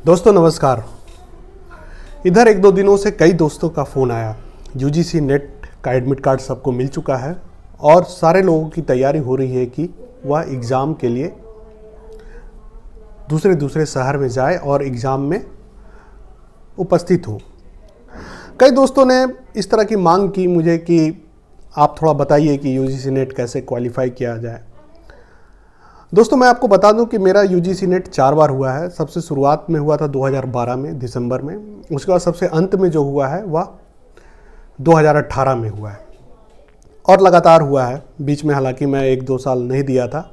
दोस्तों नमस्कार। इधर एक दो दिनों से कई दोस्तों का फ़ोन आया। यूजीसी नेट का एडमिट कार्ड सबको मिल चुका है और सारे लोगों की तैयारी हो रही है कि वह एग्ज़ाम के लिए दूसरे शहर में जाए और एग्ज़ाम में उपस्थित हो। कई दोस्तों ने इस तरह की मांग की मुझे कि आप थोड़ा बताइए कि यूजीसी नेट कैसे क्वालिफाई किया जाए। दोस्तों मैं आपको बता दूं कि मेरा यूजीसी नेट 4 बार हुआ है। सबसे शुरुआत में हुआ था 2012 में दिसंबर में, उसके बाद सबसे अंत में जो हुआ है वह 2018 में हुआ है और लगातार हुआ है। बीच में हालांकि मैं 1-2 साल नहीं दिया था,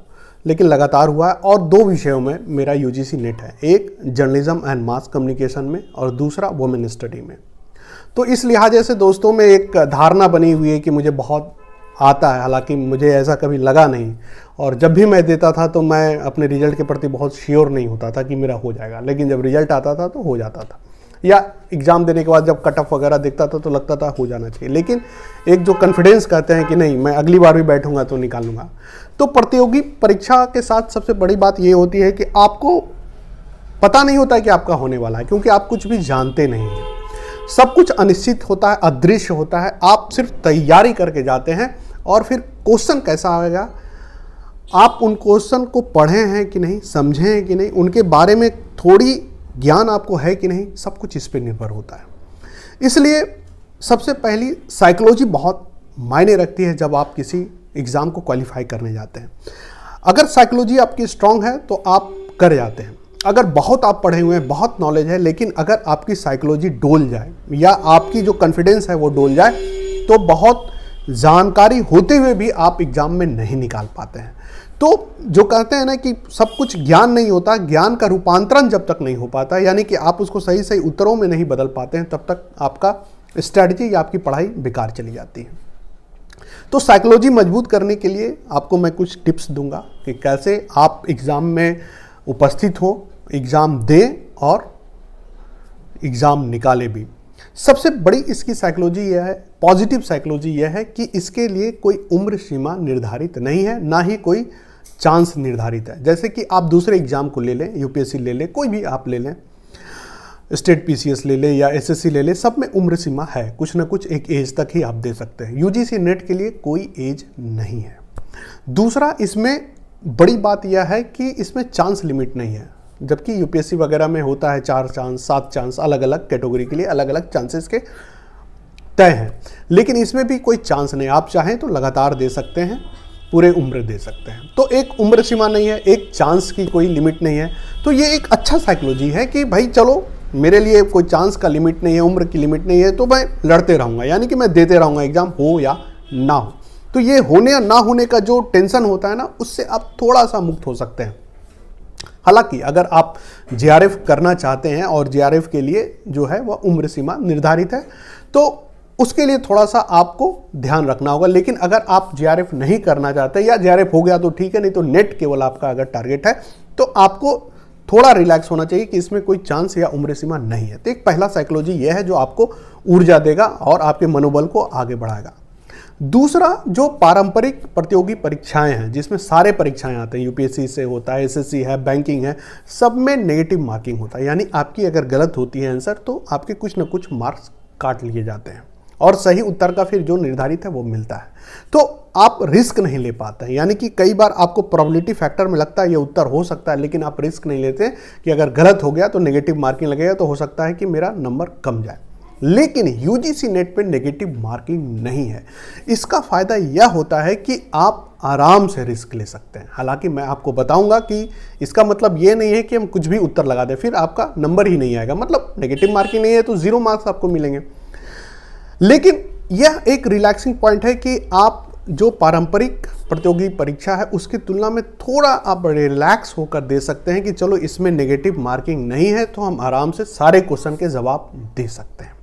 लेकिन लगातार हुआ है और 2 विषयों में मेरा यूजीसी नेट है, एक जर्नलिज्म एंड मास कम्युनिकेशन में और दूसरा वुमेन स्टडी में। तो इस लिहाजे से दोस्तों में एक धारणा बनी हुई है कि मुझे बहुत आता है, हालांकि मुझे ऐसा कभी लगा नहीं। और जब भी मैं देता था तो मैं अपने रिजल्ट के प्रति बहुत श्योर नहीं होता था कि मेरा हो जाएगा, लेकिन जब रिजल्ट आता था तो हो जाता था, या एग्ज़ाम देने के बाद जब कट ऑफ वगैरह देखता था तो लगता था हो जाना चाहिए। लेकिन एक जो कॉन्फिडेंस कहते हैं कि नहीं मैं अगली बार भी बैठूंगा तो निकाल लूँगा। तो प्रतियोगी परीक्षा के साथ सबसे बड़ी बात ये होती है कि आपको पता नहीं होता है कि आपका होने वाला है, क्योंकि आप कुछ भी जानते नहीं हैं। सब कुछ अनिश्चित होता है, अदृश्य होता है। आप सिर्फ तैयारी करके जाते हैं और फिर क्वेश्चन कैसा आएगा, आप उन क्वेश्चन को पढ़े हैं कि नहीं, समझे हैं कि नहीं, उनके बारे में थोड़ी ज्ञान आपको है कि नहीं, सब कुछ इस पर निर्भर होता है। इसलिए सबसे पहली साइकोलॉजी बहुत मायने रखती है जब आप किसी एग्ज़ाम को क्वालिफाई करने जाते हैं। अगर साइकोलॉजी आपकी स्ट्रांग है तो आप कर जाते हैं। अगर बहुत आप पढ़े हुए हैं, बहुत नॉलेज है, लेकिन अगर आपकी साइकोलॉजी डोल जाए या आपकी जो कॉन्फिडेंस है वो डोल जाए तो बहुत जानकारी होते हुए भी आप एग्ज़ाम में नहीं निकाल पाते हैं। तो जो कहते हैं ना कि सब कुछ ज्ञान नहीं होता, ज्ञान का रूपांतरण जब तक नहीं हो पाता, यानी कि आप उसको सही सही उत्तरों में नहीं बदल पाते हैं, तब तक आपका स्ट्रैटेजी या आपकी पढ़ाई बेकार चली जाती है। तो साइकोलॉजी मजबूत करने के लिए आपको मैं कुछ टिप्स दूंगा कि कैसे आप एग्ज़ाम में उपस्थित हो, एग्ज़ाम दें और एग्ज़ाम निकाले भी। सबसे बड़ी इसकी साइकोलॉजी यह है, पॉजिटिव साइकोलॉजी यह है कि इसके लिए कोई उम्र सीमा निर्धारित नहीं है, ना ही कोई चांस निर्धारित है। जैसे कि आप दूसरे एग्जाम को ले लें, यूपीएससी ले लें, कोई भी आप ले लें, स्टेट पीसीएस ले लें या एसएससी ले लें, सब में उम्र सीमा है, कुछ ना कुछ एक एज तक ही आप दे सकते हैं। यूजीसी नेट के लिए कोई एज नहीं है। दूसरा, इसमें बड़ी बात यह है कि इसमें चांस लिमिट नहीं है, जबकि यूपीएससी वगैरह में होता है 4 चांस 7 चांस, अलग अलग कैटेगरी के लिए अलग अलग चांसेस के तय हैं। लेकिन इसमें भी कोई चांस नहीं, आप चाहें तो लगातार दे सकते हैं, पूरे उम्र दे सकते हैं। तो एक उम्र सीमा नहीं है, एक चांस की कोई लिमिट नहीं है। तो ये एक अच्छा साइकोलॉजी है कि भाई चलो मेरे लिए कोई चांस का लिमिट नहीं है, उम्र की लिमिट नहीं है, तो मैं लड़ते रहूँगा, यानी कि मैं देते रहूँगा एग्ज़ाम हो या ना हो। तो ये होने या ना होने का जो टेंशन होता है ना, उससे आप थोड़ा सा मुक्त हो सकते हैं। हालांकि अगर आप जेआरएफ करना चाहते हैं और जेआरएफ के लिए जो है वह उम्र सीमा निर्धारित है, तो उसके लिए थोड़ा सा आपको ध्यान रखना होगा। लेकिन अगर आप जेआरएफ नहीं करना चाहते या जेआरएफ हो गया तो ठीक है, नहीं तो नेट केवल आपका अगर टारगेट है तो आपको थोड़ा रिलैक्स होना चाहिए कि इसमें कोई चांस या उम्र सीमा नहीं है। तो एक पहला साइकोलॉजी यह है जो आपको ऊर्जा देगा और आपके मनोबल को आगे बढ़ाएगा। दूसरा, जो पारंपरिक प्रतियोगी परीक्षाएं हैं जिसमें सारे परीक्षाएं आते हैं, यूपीएससी से होता है, एसएससी है, बैंकिंग है, सब में नेगेटिव मार्किंग होता है। यानी आपकी अगर गलत होती है आंसर तो आपके कुछ ना कुछ मार्क्स काट लिए जाते हैं और सही उत्तर का फिर जो निर्धारित है वो मिलता है। तो आप रिस्क नहीं ले पाते हैं, यानी कि कई बार आपको प्रोबेबिलिटी फैक्टर में लगता है ये उत्तर हो सकता है, लेकिन आप रिस्क नहीं लेते कि अगर गलत हो गया तो नेगेटिव मार्किंग लगेगा, तो हो सकता है कि मेरा नंबर कम जाए। लेकिन यूजीसी नेट पे नेगेटिव मार्किंग नहीं है। इसका फायदा यह होता है कि आप आराम से रिस्क ले सकते हैं। हालांकि मैं आपको बताऊंगा कि इसका मतलब ये नहीं है कि हम कुछ भी उत्तर लगा दें फिर आपका नंबर ही नहीं आएगा, मतलब नेगेटिव मार्किंग नहीं है तो 0 मार्क्स आपको मिलेंगे। लेकिन यह एक रिलैक्सिंग पॉइंट है कि आप जो पारंपरिक प्रतियोगी परीक्षा है उसकी तुलना में थोड़ा आप रिलैक्स होकर दे सकते हैं कि चलो इसमें नेगेटिव मार्किंग नहीं है, तो हम आराम से सारे क्वेश्चन के जवाब दे सकते हैं।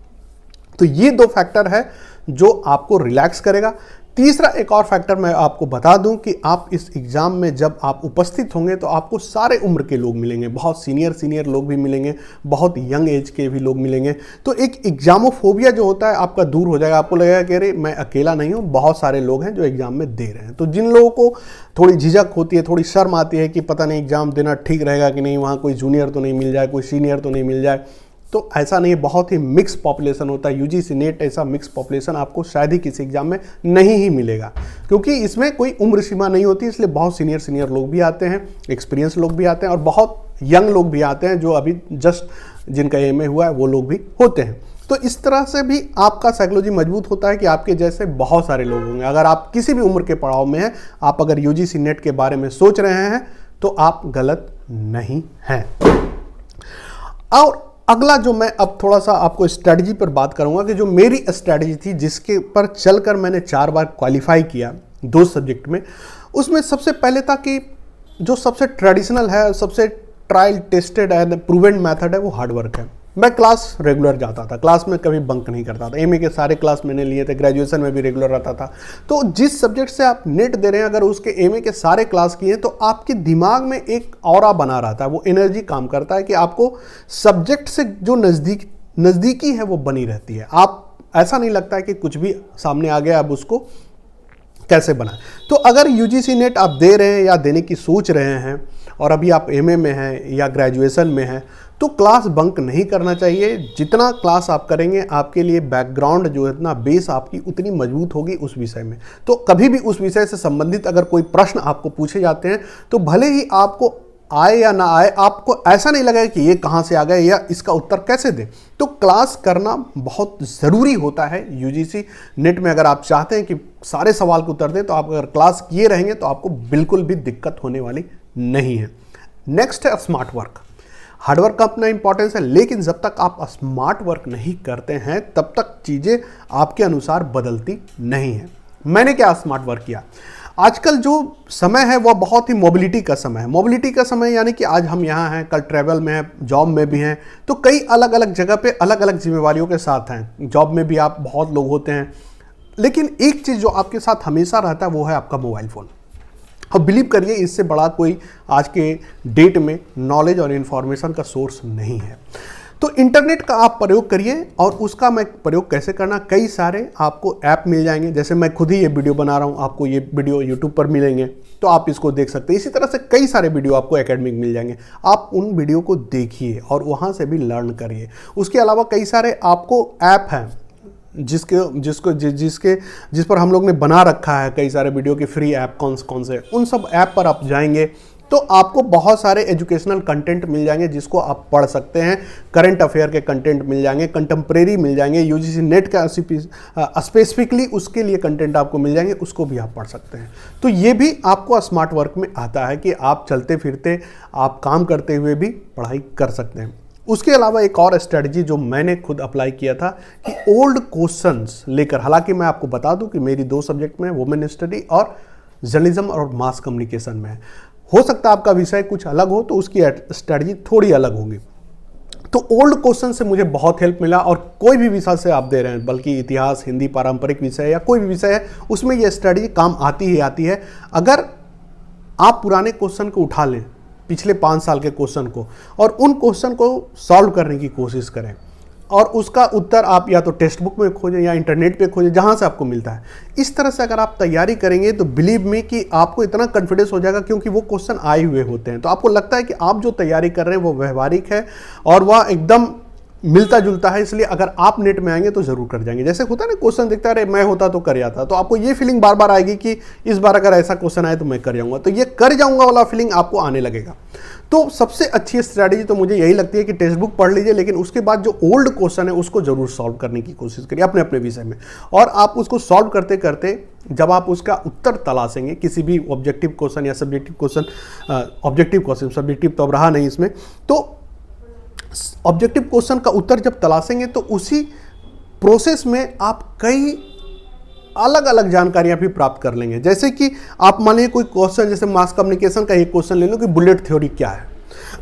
तो ये 2 फैक्टर है जो आपको रिलैक्स करेगा। तीसरा एक और फैक्टर मैं आपको बता दूं कि आप इस एग्ज़ाम में जब आप उपस्थित होंगे तो आपको सारे उम्र के लोग मिलेंगे, बहुत सीनियर लोग भी मिलेंगे, बहुत यंग एज के भी लोग मिलेंगे। तो एक एग्जामोफोबिया जो होता है आपका दूर हो जाएगा, आपको लगेगा कि अरे मैं अकेला नहीं हूँ, बहुत सारे लोग हैं जो एग्ज़ाम में दे रहे हैं। तो जिन लोगों को थोड़ी झिझक होती है, थोड़ी शर्म आती है कि पता नहीं एग्ज़ाम देना ठीक रहेगा कि नहीं, वहाँ कोई जूनियर तो नहीं मिल जाए, कोई सीनियर तो नहीं मिल जाए, तो ऐसा नहीं है, बहुत ही मिक्स पॉपुलेशन होता है। यूजीसी नेट ऐसा मिक्स पॉपुलेशन आपको शायद ही किसी एग्जाम में नहीं ही मिलेगा, क्योंकि इसमें कोई उम्र सीमा नहीं होती, इसलिए बहुत सीनियर लोग भी आते हैं, एक्सपीरियंस लोग भी आते हैं और बहुत यंग लोग भी आते हैं, जो अभी जस्ट जिनका एमए हुआ है वो लोग भी होते हैं। तो इस तरह से भी आपका साइकोलॉजी मजबूत होता है कि आपके जैसे बहुत सारे लोग होंगे। अगर आप किसी भी उम्र के पड़ाव में हैं, आप अगर यूजीसी नेट के बारे में सोच रहे हैं तो आप गलत नहीं हैं। और अगला जो मैं अब थोड़ा सा आपको स्ट्रेटजी पर बात करूंगा कि जो मेरी स्ट्रेटजी थी जिसके पर चलकर मैंने 4 बार क्वालिफाई किया 2 सब्जेक्ट में, उसमें सबसे पहले था कि जो सबसे ट्रेडिशनल है, सबसे trial tested and proven method है, वो हार्डवर्क है। मैं क्लास रेगुलर जाता था, क्लास में कभी बंक नहीं करता था। एमए के सारे क्लास मैंने लिए थे, ग्रेजुएशन में भी रेगुलर रहता था। तो जिस सब्जेक्ट से आप नेट दे रहे हैं, अगर उसके एमए के सारे क्लास किए तो आपके दिमाग में एक ऑरा बना रहता है, वो एनर्जी काम करता है कि आपको सब्जेक्ट से जो नज़दीकी है वो बनी रहती है। आप ऐसा नहीं लगता है कि कुछ भी सामने आ गया, अब उसको कैसे बनाएं। तो अगर यूजीसी नेट आप दे रहे हैं या देने की सोच रहे हैं और अभी आप एमए में हैं या ग्रेजुएशन में हैं, तो क्लास बंक नहीं करना चाहिए। जितना क्लास आप करेंगे आपके लिए बैकग्राउंड जो है, इतना बेस आपकी उतनी मजबूत होगी उस विषय में। तो कभी भी उस विषय से संबंधित अगर कोई प्रश्न आपको पूछे जाते हैं तो भले ही आपको आए या ना आए, आपको ऐसा नहीं लगेगा कि ये कहाँ से आ गए या इसका उत्तर कैसे दें। तो क्लास करना बहुत ज़रूरी होता है यूजीसी नेट में। अगर आप चाहते हैं कि सारे सवाल को उत्तर दें, तो आप अगर क्लास किए रहेंगे तो आपको बिल्कुल भी दिक्कत होने वाली नहीं है। नेक्स्ट है स्मार्ट वर्क। हार्डवर्क का अपना इंपॉर्टेंस है, लेकिन जब तक आप स्मार्ट वर्क नहीं करते हैं तब तक चीज़ें आपके अनुसार बदलती नहीं है। मैंने क्या स्मार्ट वर्क किया? आजकल जो समय है वह बहुत ही मोबिलिटी का समय है। मोबिलिटी का समय यानी कि आज हम यहाँ हैं, कल ट्रैवल में हैं, जॉब में भी हैं, तो कई अलग अलग जगह पे अलग अलग जिम्मेवारियों के साथ हैं। जॉब में भी आप बहुत लोग होते हैं, लेकिन एक चीज़ जो आपके साथ हमेशा रहता है वो है आपका मोबाइल फ़ोन। और बिलीव करिए, इससे बड़ा कोई आज के डेट में नॉलेज और इन्फॉर्मेशन का सोर्स नहीं है। तो इंटरनेट का आप प्रयोग करिए, और उसका मैं प्रयोग कैसे करना, कई सारे आपको ऐप मिल जाएंगे। जैसे मैं खुद ही ये वीडियो बना रहा हूँ, आपको ये वीडियो यूट्यूब पर मिलेंगे, तो आप इसको देख सकते हैं। इसी तरह से कई सारे वीडियो आपको एकेडमिक मिल जाएंगे, आप उन वीडियो को देखिए और वहाँ से भी लर्न करिए। उसके अलावा कई सारे आपको ऐप हैं जिस पर हम लोग ने बना रखा है कई सारे वीडियो के फ्री ऐप कौन से, उन सब ऐप पर आप जाएंगे तो आपको बहुत सारे एजुकेशनल कंटेंट मिल जाएंगे जिसको आप पढ़ सकते हैं। करंट अफेयर के कंटेंट मिल जाएंगे, कंटेम्प्रेरी मिल जाएंगे, यूजीसी नेट का स्पेसिफिकली उसके लिए कंटेंट आपको मिल जाएंगे, उसको भी आप पढ़ सकते हैं। तो ये भी आपको स्मार्ट वर्क में आता है कि आप चलते फिरते, आप काम करते हुए भी पढ़ाई कर सकते हैं। उसके अलावा एक और स्ट्रेटजी जो मैंने खुद अप्लाई किया था कि ओल्ड क्वेश्चंस लेकर, हालांकि मैं आपको बता दूं कि मेरी 2 सब्जेक्ट में वुमेन स्टडी और जर्नलिज्म और मास कम्युनिकेशन में है। हो सकता है आपका विषय कुछ अलग हो तो उसकी स्ट्रेटजी थोड़ी अलग होगी। तो ओल्ड क्वेश्चन से मुझे बहुत हेल्प मिला, और कोई भी विषय से आप दे रहे हैं, बल्कि इतिहास, हिंदी, पारंपरिक विषय या कोई भी विषय है, उसमें यह स्ट्रेटजी काम आती ही आती है। अगर आप पुराने क्वेश्चन को उठा लें, पिछले 5 साल के क्वेश्चन को, और उन क्वेश्चन को सॉल्व करने की कोशिश करें, और उसका उत्तर आप या तो टेक्स्ट बुक में खोजें या इंटरनेट पे खोजें, जहाँ से आपको मिलता है। इस तरह से अगर आप तैयारी करेंगे तो बिलीव मी कि आपको इतना कॉन्फिडेंस हो जाएगा, क्योंकि वो क्वेश्चन आए हुए होते हैं। तो आपको लगता है कि आप जो तैयारी कर रहे हैं वो व्यवहारिक है और वह एकदम मिलता जुलता है, इसलिए अगर आप नेट में आएंगे तो जरूर कर जाएंगे। जैसे होता है ना, क्वेश्चन दिखता है, अरे मैं होता तो कर जाता, तो आपको ये फीलिंग बार बार आएगी कि इस बार अगर ऐसा क्वेश्चन आए तो मैं कर जाऊंगा, तो ये कर जाऊंगा वाला फीलिंग आपको आने लगेगा। तो सबसे अच्छी स्ट्रैटेजी तो मुझे यही लगती है कि टेक्स्ट बुक पढ़ लीजिए, लेकिन उसके बाद जो ओल्ड क्वेश्चन है उसको जरूर सॉल्व करने की कोशिश करिए अपने अपने विषय में। और आप उसको सॉल्व करते करते जब आप उसका उत्तर तलाशेंगे, किसी भी ऑब्जेक्टिव क्वेश्चन या सब्जेक्टिव क्वेश्चन, सब्जेक्टिव तो अब रहा नहीं इसमें, तो ऑब्जेक्टिव क्वेश्चन का उत्तर जब तलाशेंगे तो उसी प्रोसेस में आप कई अलग अलग जानकारियां भी प्राप्त कर लेंगे। जैसे कि आप मान लीजिए कोई क्वेश्चन, जैसे मास कम्युनिकेशन का एक क्वेश्चन ले लो कि बुलेट थ्योरी क्या है,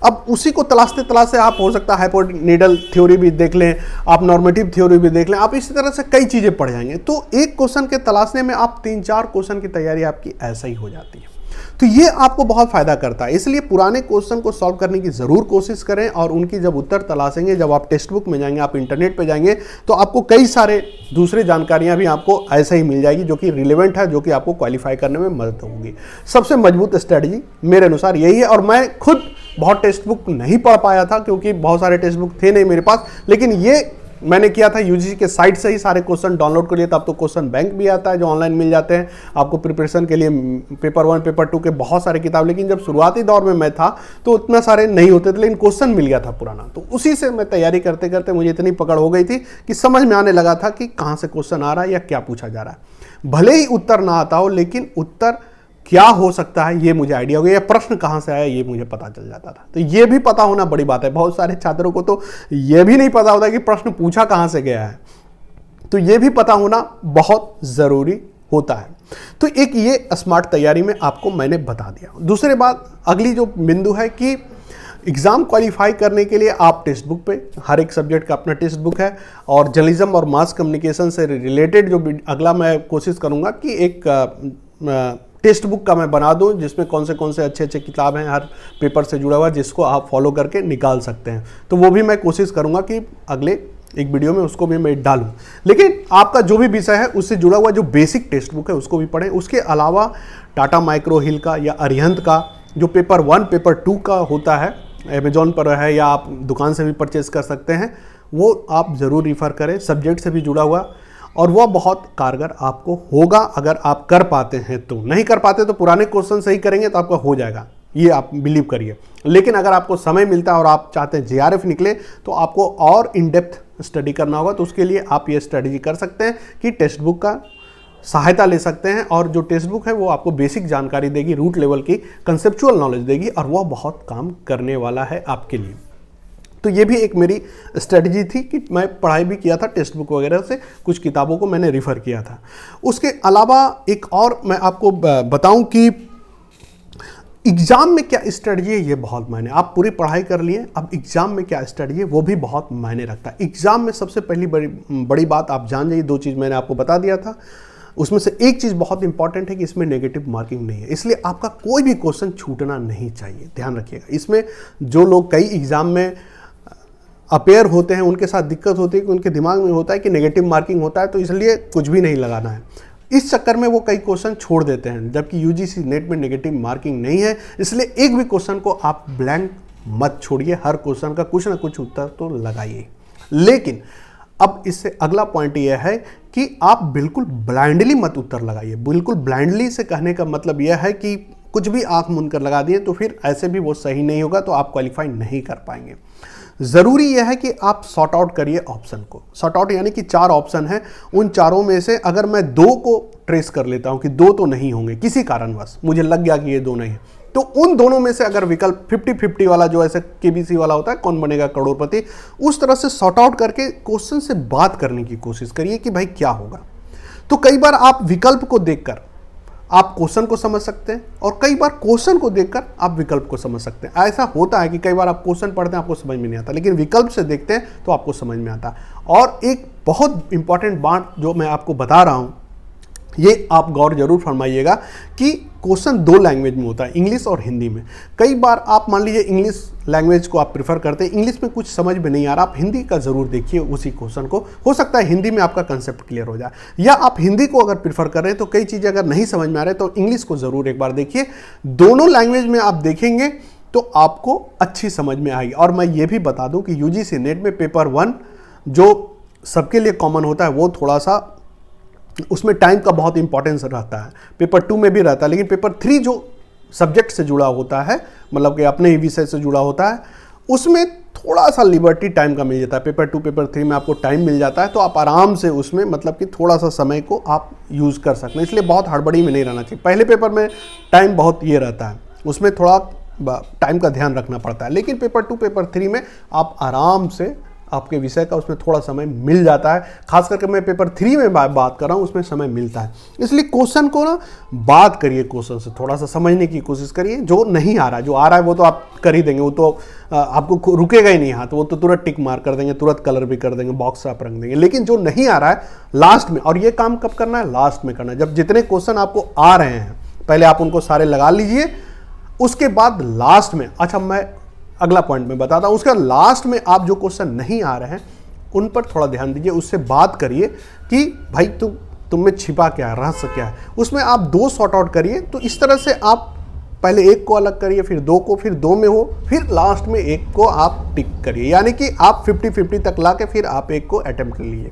अब उसी को तलाशते तलाशते आप हो सकता है हाइपोनिडल थ्योरी भी देख लें, आप नॉर्मेटिव थ्योरी भी देख लें, आप इसी तरह से कई चीज़ें पढ़ जाएंगे। तो एक क्वेश्चन के तलाशने में आप 3-4 क्वेश्चन की तैयारी आपकी ऐसा ही हो जाती है। तो ये आपको बहुत फायदा करता है। इसलिए पुराने क्वेश्चन को सॉल्व करने की जरूर कोशिश करें और उनकी जब उत्तर तलाशेंगे, जब आप टेक्स्ट बुक में जाएंगे, आप इंटरनेट पे जाएंगे, तो आपको कई सारे दूसरे जानकारियां भी आपको ऐसे ही मिल जाएगी जो कि रिलेवेंट है, जो कि आपको क्वालिफाई करने में मदद होगी। सबसे मजबूत स्ट्रेटजी मेरे अनुसार यही है। और मैं खुद बहुत टेक्स्ट बुक नहीं पढ़ पाया था क्योंकि बहुत सारे टेक्स्ट बुक थे नहीं मेरे पास, लेकिन ये मैंने किया था यूजीसी के साइट से ही सारे क्वेश्चन डाउनलोड कर लिए। तब तो क्वेश्चन बैंक भी आता है जो ऑनलाइन मिल जाते हैं आपको प्रिपरेशन के लिए, पेपर 1 पेपर 2 के बहुत सारे किताब। लेकिन जब शुरुआती दौर में मैं था तो उतना सारे नहीं होते थे, लेकिन क्वेश्चन मिल गया था पुराना, तो उसी से मैं तैयारी करते करते मुझे इतनी पकड़ हो गई थी कि समझ में आने लगा था कि कहाँ से क्वेश्चन आ रहा है या क्या पूछा जा रहा है। भले ही उत्तर ना आता हो, लेकिन उत्तर क्या हो सकता है ये मुझे आइडिया हो गया, या प्रश्न कहाँ से आया ये मुझे पता चल जाता था। तो ये भी पता होना बड़ी बात है। बहुत सारे छात्रों को तो ये भी नहीं पता होता कि प्रश्न पूछा कहाँ से गया है, तो ये भी पता होना बहुत ज़रूरी होता है। तो एक ये स्मार्ट तैयारी में आपको मैंने बता दिया। दूसरी बात, अगली जो बिंदु है कि एग्ज़ाम क्वालिफाई करने के लिए आप टेक्स्ट बुक पे, हर एक सब्जेक्ट का अपना टेक्स्ट बुक है, और जर्नलिज्म और मास कम्युनिकेशन से रिलेटेड जो अगला मैं कोशिश करूँगा कि एक टेक्स्ट बुक का मैं बना दूं जिसमें कौन से अच्छे अच्छे किताब हैं हर पेपर से जुड़ा हुआ, जिसको आप फॉलो करके निकाल सकते हैं। तो वो भी मैं कोशिश करूंगा कि अगले एक वीडियो में उसको भी मैं डालूं। लेकिन आपका जो भी विषय है उससे जुड़ा हुआ जो बेसिक टेक्स्ट बुक है उसको भी पढ़ें। उसके अलावा टाटा माइक्रो हिल का या अरिहंत का जो पेपर 1 पेपर 2 का होता है, अमेजॉन पर है या आप दुकान से भी परचेज कर सकते हैं, वो आप ज़रूर रिफ़र करें, सब्जेक्ट से भी जुड़ा हुआ, और वह बहुत कारगर आपको होगा अगर आप कर पाते हैं। तो नहीं कर पाते तो पुराने क्वेश्चन सही करेंगे तो आपका हो जाएगा, ये आप बिलीव करिए। लेकिन अगर आपको समय मिलता है और आप चाहते हैं जेआरएफ निकले, तो आपको और इन डेप्थ स्टडी करना होगा। तो उसके लिए आप ये स्ट्रेटजी कर सकते हैं कि टेक्स्ट बुक का सहायता ले सकते हैं, और जो टेक्स्ट बुक है वो आपको बेसिक जानकारी देगी, रूट लेवल की कंसेप्चुअल नॉलेज देगी, और वह बहुत काम करने वाला है आपके लिए। तो ये भी एक मेरी स्ट्रेटजी थी कि मैं पढ़ाई भी किया था टेक्स्ट बुक वगैरह से, कुछ किताबों को मैंने रिफ़र किया था। उसके अलावा एक और मैं आपको बताऊं कि एग्ज़ाम में क्या स्ट्रेटजी है, ये बहुत मायने। आप पूरी पढ़ाई कर लिए, अब एग्ज़ाम में क्या स्ट्रेटजी है वो भी बहुत मायने रखता है। एग्ज़ाम में सबसे पहली बड़ी बात आप जान जाइए, 2 चीज़ मैंने आपको बता दिया था, उसमें से एक चीज़ बहुत इंपॉर्टेंट है कि इसमें नेगेटिव मार्किंग नहीं है। इसलिए आपका कोई भी क्वेश्चन छूटना नहीं चाहिए, ध्यान रखिएगा। इसमें जो लोग कई एग्ज़ाम में अपेयर होते हैं उनके साथ दिक्कत होती है कि उनके दिमाग में होता है कि नेगेटिव मार्किंग होता है, तो इसलिए कुछ भी नहीं लगाना है। इस चक्कर में वो कई क्वेश्चन छोड़ देते हैं, जबकि यूजीसी नेट में नेगेटिव मार्किंग नहीं है। इसलिए एक भी क्वेश्चन को आप ब्लैंक मत छोड़िए, हर क्वेश्चन का कुछ ना कुछ उत्तर तो लगाइए। लेकिन अब इससे अगला पॉइंट यह है कि आप बिल्कुल ब्लाइंडली मत उत्तर लगाइए। बिल्कुल ब्लाइंडली से कहने का मतलब यह है कि कुछ भी आंख मूंद कर लगा दिए, तो फिर ऐसे भी वो सही नहीं होगा, तो आप क्वालिफाई नहीं कर पाएंगे। ज़रूरी यह है कि आप सॉर्ट आउट करिए ऑप्शन को। सॉर्ट आउट यानी कि 4 ऑप्शन हैं, उन चारों में से अगर मैं 2 को ट्रेस कर लेता हूं कि 2 तो नहीं होंगे, किसी कारणवश मुझे लग गया कि ये 2 नहीं है, तो उन दोनों में से अगर विकल्प 50-50 वाला जो ऐसे केबीसी वाला होता है, कौन बनेगा करोड़पति, उस तरह से सॉर्ट आउट करके क्वेश्चन से बात करने की कोशिश करिए कि भाई क्या होगा। तो कई बार आप विकल्प को देखकर आप क्वेश्चन को समझ सकते हैं, और कई बार क्वेश्चन को देखकर आप विकल्प को समझ सकते हैं। ऐसा होता है कि कई बार आप क्वेश्चन पढ़ते हैं आपको समझ में नहीं आता, लेकिन विकल्प से देखते हैं तो आपको समझ में आता है। और एक बहुत इंपॉर्टेंट बात जो मैं आपको बता रहा हूँ, ये आप गौर जरूर फरमाइएगा कि क्वेश्चन 2 लैंग्वेज में होता है, इंग्लिश और हिंदी में। कई बार आप मान लीजिए इंग्लिश लैंग्वेज को आप प्रेफर करते हैं, इंग्लिश में कुछ समझ में नहीं आ रहा, आप हिंदी का ज़रूर देखिए उसी क्वेश्चन को, हो सकता है हिंदी में आपका कंसेप्ट क्लियर हो जाए। या आप हिंदी को अगर प्रेफर कर रहे हैं तो कई चीज़ें अगर नहीं समझ में आ रहे तो इंग्लिश को ज़रूर एक बार देखिए। दोनों लैंग्वेज में आप देखेंगे तो आपको अच्छी समझ में आएगी। और मैं ये भी बता दूँ कि यूजीसी नेट में पेपर 1 जो सबके लिए कॉमन होता है, वो थोड़ा सा उसमें टाइम का बहुत इंपॉर्टेंस रहता है, पेपर 2 में भी रहता है, लेकिन पेपर 3 जो सब्जेक्ट से जुड़ा होता है, मतलब कि अपने ही विषय से जुड़ा होता है, उसमें थोड़ा सा लिबर्टी टाइम का मिल जाता है। पेपर 2 पेपर 3 में आपको टाइम मिल जाता है, तो आप आराम से उसमें मतलब कि थोड़ा सा समय को आप यूज़ कर सकते हैं। इसलिए बहुत हड़बड़ी में नहीं रहना चाहिए। पहले पेपर में टाइम बहुत ये रहता है, उसमें थोड़ा टाइम का ध्यान रखना पड़ता है, लेकिन पेपर 2 पेपर 3 में आप आराम से आपके विषय का उसमें थोड़ा समय मिल जाता है। खास करके मैं पेपर 3 में बात कर रहा हूँ, उसमें समय मिलता है। इसलिए क्वेश्चन को ना बात करिए, क्वेश्चन से थोड़ा सा समझने की कोशिश करिए। जो नहीं आ रहा है, जो आ रहा है वो तो आप कर ही देंगे, वो तो आपको रुकेगा ही नहीं हाथ, वो तो तुरंत टिक मार कर देंगे, तुरंत कलर भी कर देंगे, बॉक्स आप रख देंगे। लेकिन जो नहीं आ रहा है लास्ट में, और ये काम कब करना है? लास्ट में करना है। जब जितने क्वेश्चन आपको आ रहे हैं पहले आप उनको सारे लगा लीजिए, उसके बाद लास्ट में, अच्छा मैं अगला पॉइंट में बताता हूं, उसका लास्ट में आप जो क्वेश्चन नहीं आ रहे हैं उन पर थोड़ा ध्यान दीजिए, उससे बात करिए कि भाई तुम में छिपा क्या है, रहस्य क्या है, उसमें आप 2 सॉर्ट आउट करिए। तो इस तरह से आप पहले 1 को अलग करिए, फिर 2 को, फिर 2 में हो, फिर लास्ट में 1 को आप टिक करिए, यानी कि आप 50-50 तक ला के फिर आप 1 को अटेम्प्ट कर लीजिए।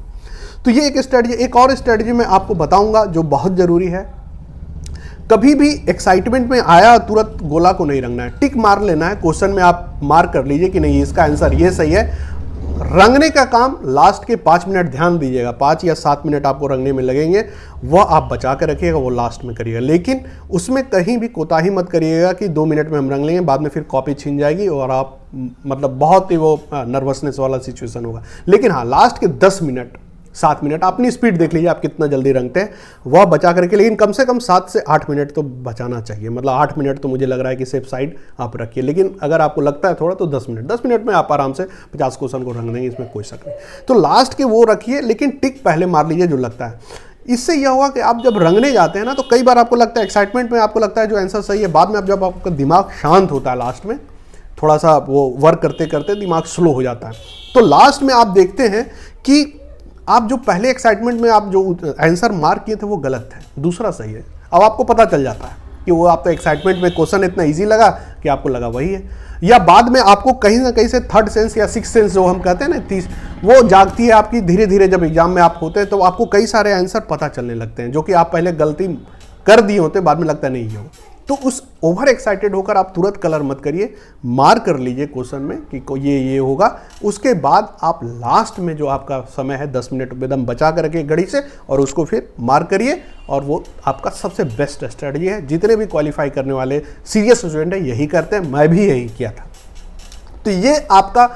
तो ये एक स्ट्रेटजी। एक और स्ट्रेटजी मैं आपको बताऊंगा जो बहुत जरूरी है। कभी भी एक्साइटमेंट में आया तुरंत गोला को नहीं रंगना है, टिक मार लेना है। क्वेश्चन में आप मार्क कर लीजिए कि नहीं इसका आंसर ये सही है। रंगने का काम लास्ट के 5 मिनट ध्यान दीजिएगा, 5 या 7 मिनट आपको रंगने में लगेंगे, वह आप बचा कर रखिएगा, वो लास्ट में करिएगा। लेकिन उसमें कहीं भी कोताही मत करिएगा कि 2 मिनट में हम रंग लेंगे, बाद में फिर कॉपी छीन जाएगी और आप मतलब बहुत ही वो नर्वसनेस वाला सिचुएशन होगा। लेकिन हाँ, लास्ट के 10 मिनट 7 मिनट अपनी स्पीड देख लीजिए आप कितना जल्दी रंगते हैं, वह बचा करके। लेकिन कम से कम 7 से 8 मिनट तो बचाना चाहिए, मतलब 8 मिनट तो मुझे लग रहा है कि सेफ साइड आप रखिए। लेकिन अगर आपको लगता है थोड़ा तो 10 मिनट में आप आराम से 50 क्वेश्चन को रंग देंगे, इसमें कोई शक नहीं। तो लास्ट के वो रखिए, लेकिन टिक पहले मार लीजिए जो लगता है। इससे यह होगा कि आप जब रंगने जाते हैं ना, तो कई बार आपको लगता है एक्साइटमेंट में आपको लगता है जो आंसर सही है, बाद में जब आपका दिमाग शांत होता है, लास्ट में थोड़ा सा वो वर्क करते करते दिमाग स्लो हो जाता है, तो लास्ट में आप देखते हैं कि आप जो पहले एक्साइटमेंट में आप जो आंसर मार्क किए थे वो गलत है, दूसरा सही है। अब आपको पता चल जाता है कि वो आपको एक्साइटमेंट में क्वेश्चन इतना इजी लगा कि आपको लगा वही है, या बाद में आपको कहीं ना कहीं से थर्ड सेंस या सिक्स सेंस जो हम कहते हैं ना, वो जागती है आपकी धीरे धीरे। जब एग्जाम में आप होते हैं तो आपको कई सारे आंसर पता चलने लगते हैं जो कि आप पहले गलती कर दिए होते, बाद में लगता नहीं है। तो उस ओवर एक्साइटेड होकर आप तुरंत कलर मत करिए, मार्क कर लीजिए क्वेश्चन में कि ये होगा। उसके बाद आप लास्ट में जो आपका समय है 10 मिनट एकदम बचा कर रखिए घड़ी से, और उसको फिर मार्क करिए, और वो आपका सबसे बेस्ट स्ट्रेटजी है। जितने भी क्वालिफाई करने वाले सीरियस स्टूडेंट हैं यही करते हैं, मैं भी यही किया था। तो ये आपका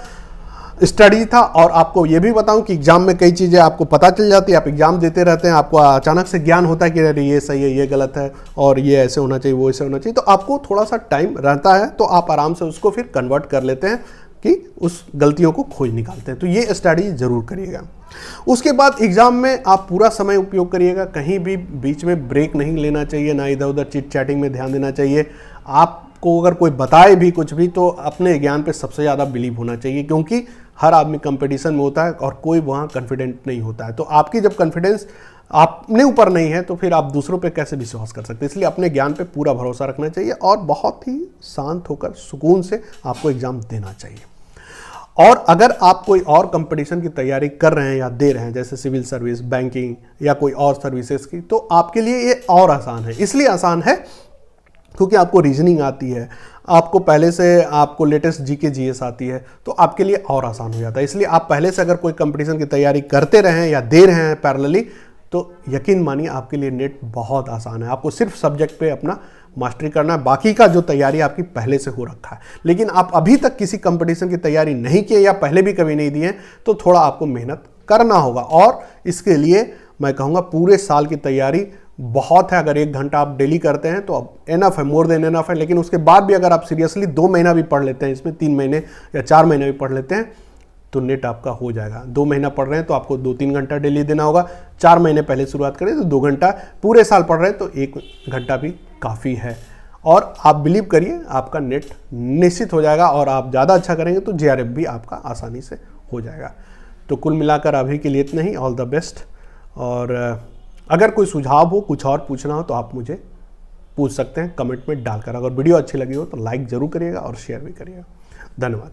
स्टडी था। और आपको ये भी बताऊं कि एग्जाम में कई चीज़ें आपको पता चल जाती है, आप एग्जाम देते रहते हैं, आपको अचानक से ज्ञान होता है कि अरे ये सही है, ये गलत है, और ये ऐसे होना चाहिए, वो ऐसे होना चाहिए। तो आपको थोड़ा सा टाइम रहता है, तो आप आराम से उसको फिर कन्वर्ट कर लेते हैं कि उस गलतियों को खोज निकालते हैं। तो ये स्टडी जरूर करिएगा। उसके बाद एग्जाम में आप पूरा समय उपयोग करिएगा, कहीं भी बीच में ब्रेक नहीं लेना चाहिए, ना इधर उधर चिट चैटिंग में ध्यान देना चाहिए। आपको अगर कोई बताए भी कुछ भी तो अपने ज्ञान पे सबसे ज़्यादा बिलीव होना चाहिए, क्योंकि हर आदमी कंपटीशन में होता है और कोई वहाँ कॉन्फिडेंट नहीं होता है। तो आपकी जब कॉन्फिडेंस अपने ऊपर नहीं है तो फिर आप दूसरों पे कैसे विश्वास कर सकते हैं। इसलिए अपने ज्ञान पे पूरा भरोसा रखना चाहिए और बहुत ही शांत होकर सुकून से आपको एग्जाम देना चाहिए। और अगर आप कोई और कंपटीशन की तैयारी कर रहे हैं या दे रहे हैं, जैसे सिविल सर्विस, बैंकिंग या कोई और सर्विसेज की, तो आपके लिए ये और आसान है। इसलिए आसान है क्योंकि आपको रीजनिंग आती है, आपको पहले से आपको लेटेस्ट जीके जीएस आती है, तो आपके लिए और आसान हो जाता है। इसलिए आप पहले से अगर कोई कंपटीशन की तैयारी करते रहें या दे रहे हैं पैरेलली, तो यकीन मानिए आपके लिए नेट बहुत आसान है। आपको सिर्फ सब्जेक्ट पे अपना मास्टरी करना है, बाकी का जो तैयारी आपकी पहले से हो रखा है। लेकिन आप अभी तक किसी कंपटीशन की तैयारी नहीं किए या पहले भी कभी नहीं दिए हैं, तो थोड़ा आपको मेहनत करना होगा। और इसके लिए मैं कहूँगा पूरे साल की तैयारी बहुत है। अगर 1 घंटा आप डेली करते हैं तो अब एनफ है, मोर देन एनफ है। लेकिन उसके बाद भी अगर आप सीरियसली 2 महीना भी पढ़ लेते हैं, इसमें 3 महीने या 4 महीने भी पढ़ लेते हैं, तो नेट आपका हो जाएगा। 2 महीना पढ़ रहे हैं तो आपको 2-3 घंटा डेली देना होगा। 4 महीने पहले शुरुआत करें तो 2 घंटा, पूरे साल पढ़ रहे हैं तो 1 घंटा भी काफ़ी है। और आप बिलीव करिए आपका नेट निश्चित हो जाएगा, और आप ज़्यादा अच्छा करेंगे तो जेआरएफ भी आपका आसानी से हो जाएगा। तो कुल मिलाकर अभी के लिए इतना ही। All the best. और अगर कोई सुझाव हो, कुछ और पूछना हो, तो आप मुझे पूछ सकते हैं कमेंट में डालकर। अगर वीडियो अच्छी लगी हो तो लाइक ज़रूर करिएगा और शेयर भी करिएगा। धन्यवाद।